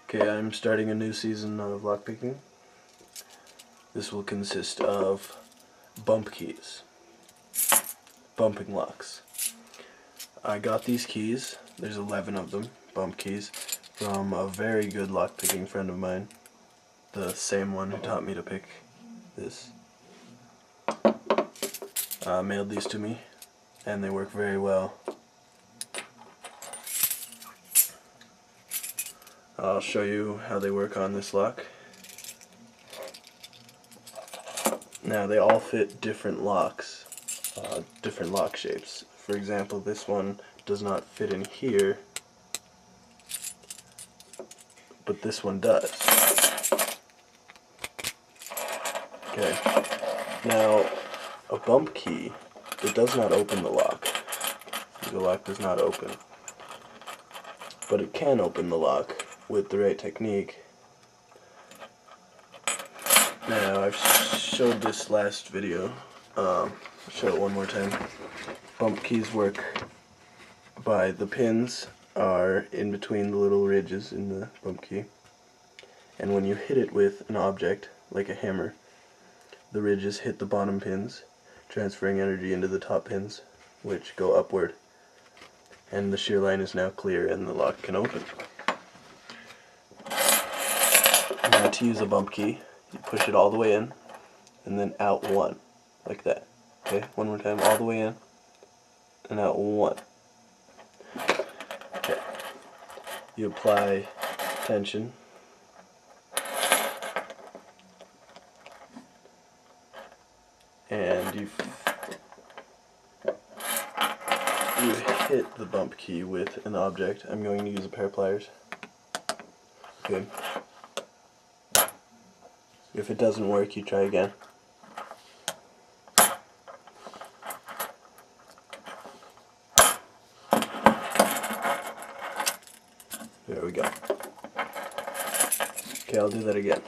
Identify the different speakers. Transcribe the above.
Speaker 1: Okay, I'm starting a new season of lockpicking. This will consist of bump keys, bumping locks. I got these keys, there's 11 of them, bump keys, from a very good lockpicking friend of mine, the same one who taught me to pick this. Mailed these to me, and they work very well. I'll show you how they work on this lock. Now they all fit different locks, different lock shapes. For example, this one does not fit in here, but this one does. Okay. Now, a bump key, it does not open the lock. The lock does not open. But it can open the lock with the right technique. Now, I've showed this last video. I'll show it one more time. Bump keys work by the pins are in between the little ridges in the bump key. And when you hit it with an object, like a hammer, the ridges hit the bottom pins, transferring energy into the top pins, which go upward. And the shear line is now clear and the lock can open. Now to use a bump key, you push it all the way in, and then out one, like that. Okay, one more time, all the way in, and out one. Okay, you apply tension, and you hit the bump key with an object. I'm going to use a pair of pliers. Okay. If it doesn't work, you try again. There we go. Okay, I'll do that again.